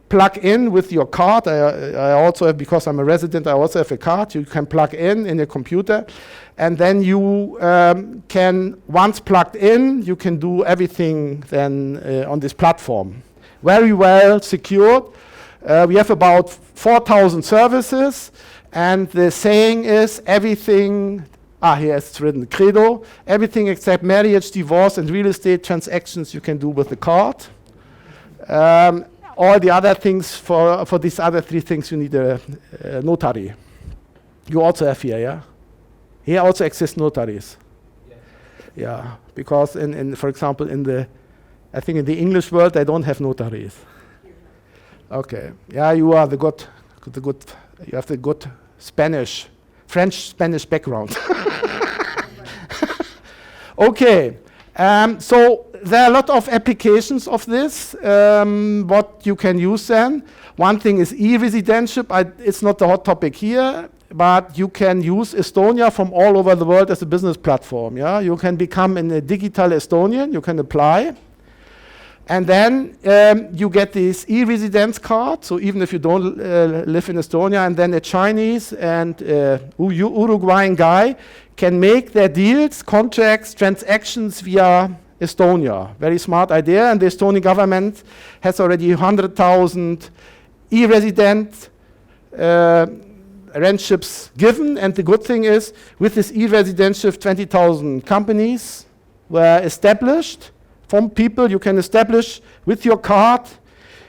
plug in with your card. I also have, because I'm a resident, I also have a card. You can plug in a computer. And then you can, once plugged in, you can do everything then on this platform. Very well secured. We have about 4,000 services. And the saying is everything, here it's written, credo, everything except marriage, divorce, and real estate transactions you can do with the card. All the other things, for these other 3 things, you need a notary. You also have here, yeah? Here also exist notaries. Yes. Yeah, because for example, I think in the English world, they don't have notaries. Okay, yeah, you are you have the good French-Spanish background. Okay, so there are a lot of applications of this, what you can use then. One thing is e-residentship. It's not the hot topic here, but you can use Estonia from all over the world as a business platform. Yeah, you can become a digital Estonian, you can apply. And then you get this e-residence card, so even if you don't live in Estonia, and then a Chinese and Uruguayan guy can make their deals, contracts, transactions via Estonia. Very smart idea, and the Estonian government has already 100,000 e-resident rentships given, and the good thing is, with this e-residentship, 20,000 companies were established. From people, you can establish with your card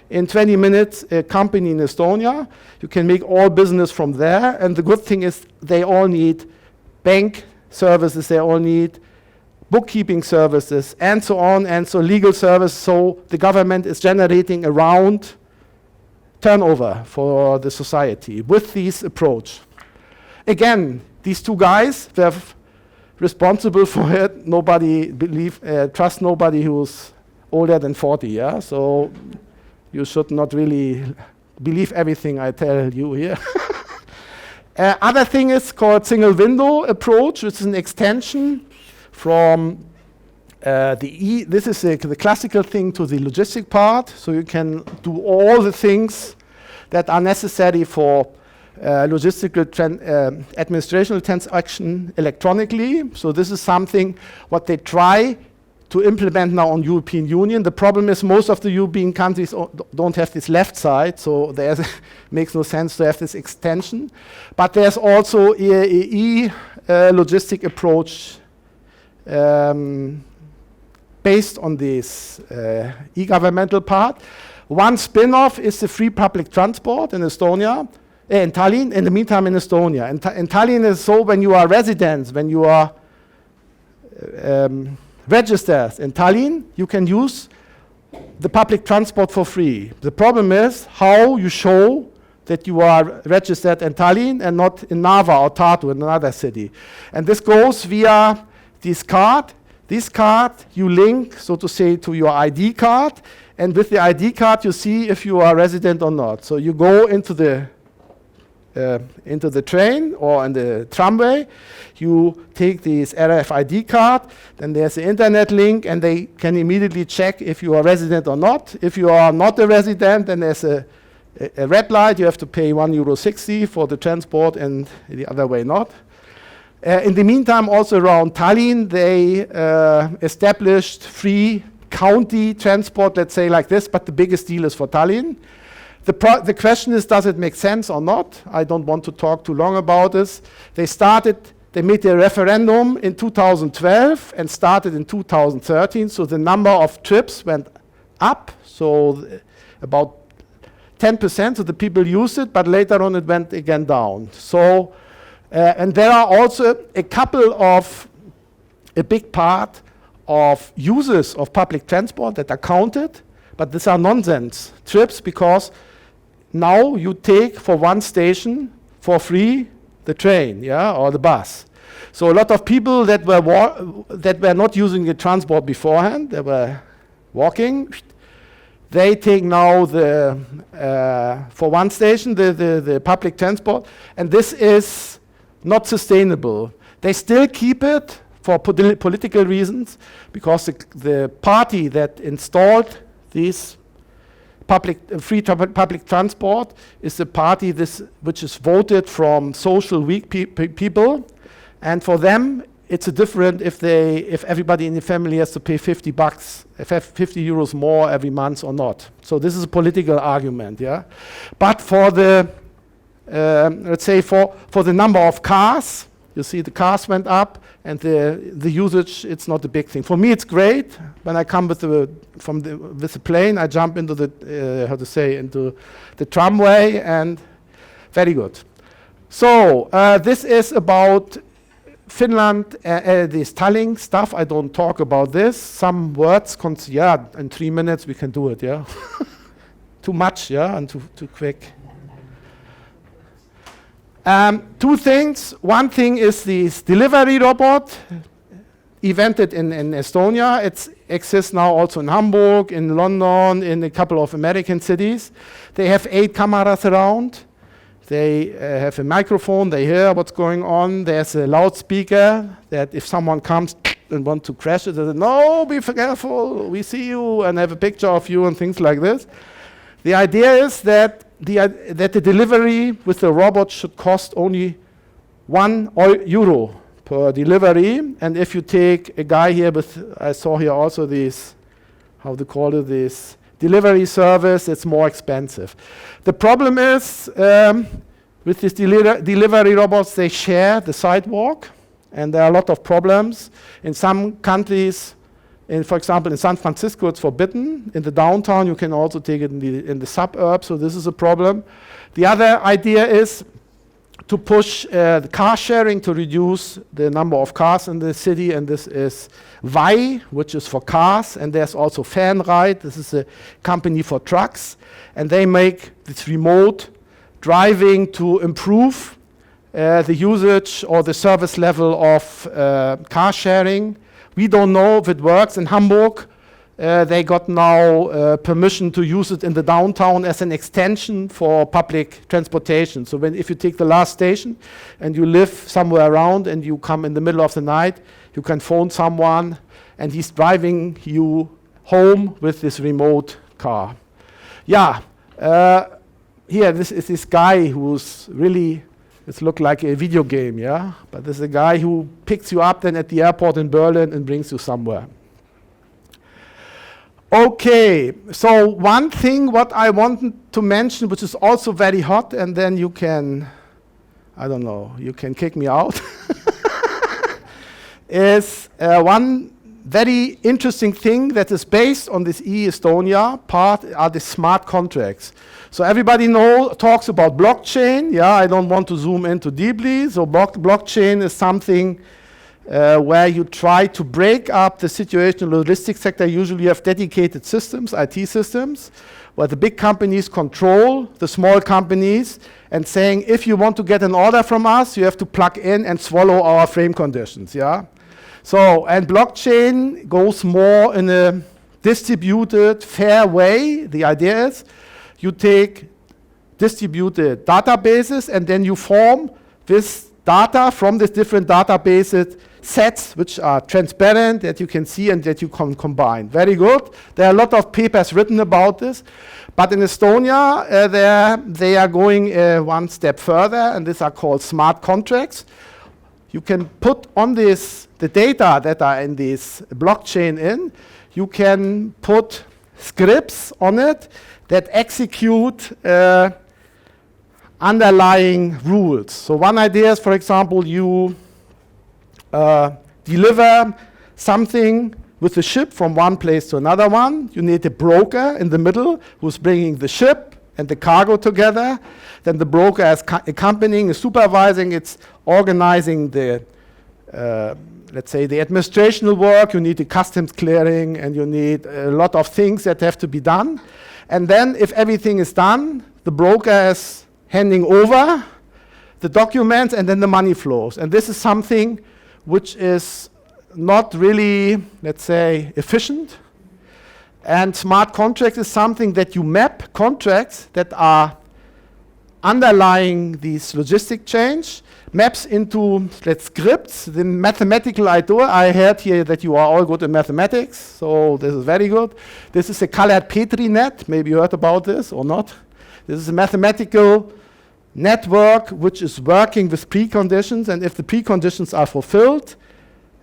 in 20 minutes a company in Estonia. You can make all business from there. And the good thing is they all need bank services, they all need bookkeeping services, and so on, and so legal service. So the government is generating around turnover for the society with this approach. Again, these 2 guys, they're responsible for it. Nobody trust nobody who's older than 40, yeah? So you should not really believe everything I tell you here. Other thing is called single window approach, which is an extension from this is the classical thing to the logistic part. So you can do all the things that are necessary for logistical administrational transaction electronically. So this is something what they try to implement now on European Union. The problem is most of the European countries don't have this left side, so there's makes no sense to have this extension. But there's also a logistic approach based on this e-governmental part. One spin-off is the free public transport in Estonia. In Tallinn, in the meantime in Estonia. In Tallinn is so when you are residents, when you are registered in Tallinn, you can use the public transport for free. The problem is how you show that you are registered in Tallinn and not in Narva or Tartu in another city. And this goes via this card. This card you link, so to say, to your ID card. And with the ID card, you see if you are resident or not. So you go into the train or in the tramway, you take this RFID card, then there's the internet link, and they can immediately check if you are resident or not. If you are not a resident, then there's a red light, you have to pay €1.60 for the transport, and the other way not. In the meantime, also around Tallinn, they established free county transport, let's say like this, but the biggest deal is for Tallinn. The question is, does it make sense or not? I don't want to talk too long about this. They made a referendum in 2012 and started in 2013, so the number of trips went up, so about 10%, so the people used it, but later on it went again down. So, and there are also a big part of users of public transport that are counted, but these are nonsense trips, because now you take for one station for free the train, yeah, or the bus. So a lot of people that were not using the transport beforehand, they were walking, they take now for one station the public transport, and this is not sustainable. They still keep it for political reasons, because the party that installed these free public transport is the party which is voted from social weak people, and for them it's a different if everybody in the family has to pay 50 euros more every month or not. So this is a political argument, yeah. But for the let's say for the number of cars, you see the cars went up, and the usage, it's not a big thing. For me, it's great. When I come with the plane, I jump into into the tramway, and very good. So this is about Finland, this Tallinn stuff. I don't talk about this. Some words, in 3 minutes we can do it, yeah. Too much, yeah, and too quick. Two things. One thing is this delivery robot, invented in Estonia. It exists now also in Hamburg, in London, in a couple of American cities. They have 8 cameras around. They have a microphone. They hear what's going on. There's a loudspeaker that if someone comes and wants to crash it, they say, "No, be careful. We see you," and have a picture of you and things like this. The idea is that the delivery with the robot should cost only €1 per delivery. And if you take a guy here I saw here also this, how they call it, this delivery service, it's more expensive. The problem is with these delivery robots, they share the sidewalk, and there are a lot of problems. In some countries, for example, in San Francisco, it's forbidden. In the downtown, you can also take it in the suburbs, so this is a problem. The other idea is to push the car sharing to reduce the number of cars in the city, and this is VAI, which is for cars, and there's also Fernride. This is a company for trucks, and they make this remote driving to improve the usage or the service level of car sharing. We don't know if it works. In Hamburg, they got now permission to use it in the downtown as an extension for public transportation. So if you take the last station and you live somewhere around and you come in the middle of the night, you can phone someone and he's driving you home with this remote car. Yeah, here this is this guy who's really, it looks like a video game, yeah? But there's a guy who picks you up then at the airport in Berlin and brings you somewhere. Okay, so one thing what I wanted to mention, which is also very hot, and then you can, I don't know, you can kick me out, is one very interesting thing that is based on this e-Estonia part are the smart contracts. So everybody talks about blockchain. Yeah, I don't want to zoom into deeply. So blockchain is something where you try to break up the situation in the logistics sector. Usually you have dedicated systems, IT systems, where the big companies control the small companies and saying, if you want to get an order from us, you have to plug in and swallow our frame conditions, yeah? So, and blockchain goes more in a distributed, fair way. The idea is you take distributed databases and then you form this data from these different databases sets which are transparent, that you can see and that you can combine. Very good. There are a lot of papers written about this. But in Estonia, they are going one step further, and these are called smart contracts. you can put on this, the data that are in this blockchain you can put scripts on it that execute underlying rules. So one idea is, for example, you deliver something with the ship from one place to another one. You need a broker in the middle who's bringing the ship and the cargo together. Then the broker is accompanying, is supervising, it's organizing the, let's say, the administrational work. You need the customs clearing, and you need a lot of things that have to be done. And then if everything is done, the broker is handing over the documents, and then the money flows. And this is something which is not really, let's say, efficient. And smart contracts is something that you map contracts that are underlying this logistic change, maps into, let's scripts, the mathematical idea. I heard here that you are all good in mathematics, so this is very good. This is a colored Petri net. Maybe you heard about this or not. This is a mathematical network which is working with preconditions, and if the preconditions are fulfilled,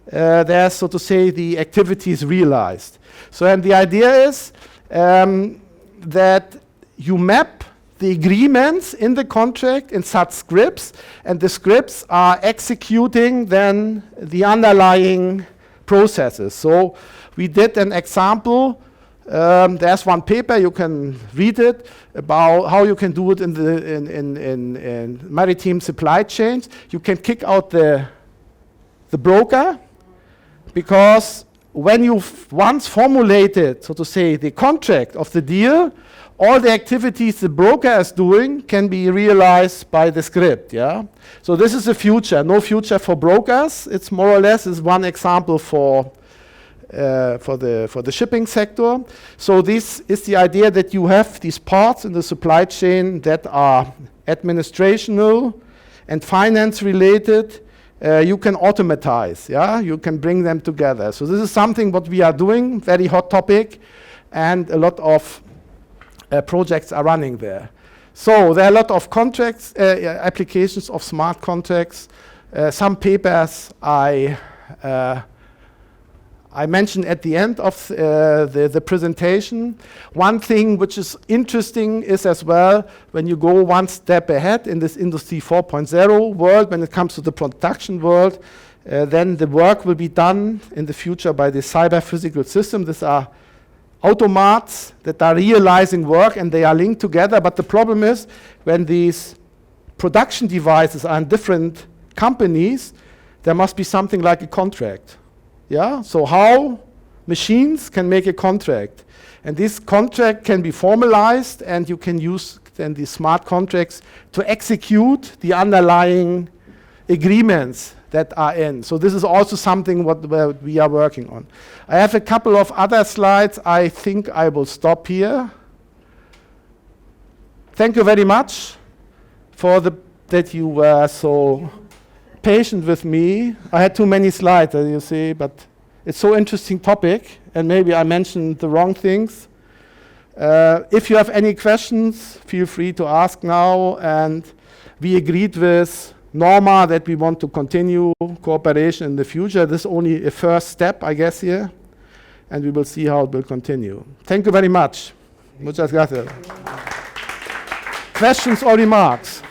there's, so to say, the activity is realized. So, and the idea is that you map the agreements in the contract in such scripts, and the scripts are executing then the underlying processes. So we did an example. There's one paper, you can read it, about how you can do it in the in maritime supply chains. You can kick out the broker, because when you've once formulated, so to say, the contract of the deal, all the activities the broker is doing can be realized by the script. Yeah. So this is the future. No future for brokers. It's more or less is one example for the shipping sector. So this is the idea that you have these parts in the supply chain that are administrational and finance related. You can automatize, yeah? You can bring them together. So this is something what we are doing, very hot topic, and a lot of projects are running there. So there are a lot of contracts, applications of smart contracts. Some papers I mentioned at the end of the presentation. One thing which is interesting is as well, when you go one step ahead in this Industry 4.0 world, when it comes to the production world, then the work will be done in the future by the cyber physical system. These are automats that are realizing work, and they are linked together. But the problem is, when these production devices are in different companies, there must be something like a contract. Yeah, so how machines can make a contract, and this contract can be formalized, and you can use then these smart contracts to execute the underlying agreements that are in. So this is also something what we are working on. I have a couple of other slides. I think I will stop here. Thank you very much for that you were so patient with me. I had too many slides, as you see, but it's so interesting topic, and maybe I mentioned the wrong things. If you have any questions, feel free to ask now. And we agreed with Norma that we want to continue cooperation in the future. This is only a first step, I guess, here, and we will see how it will continue. Thank you very much. Muchas gracias. Questions or remarks?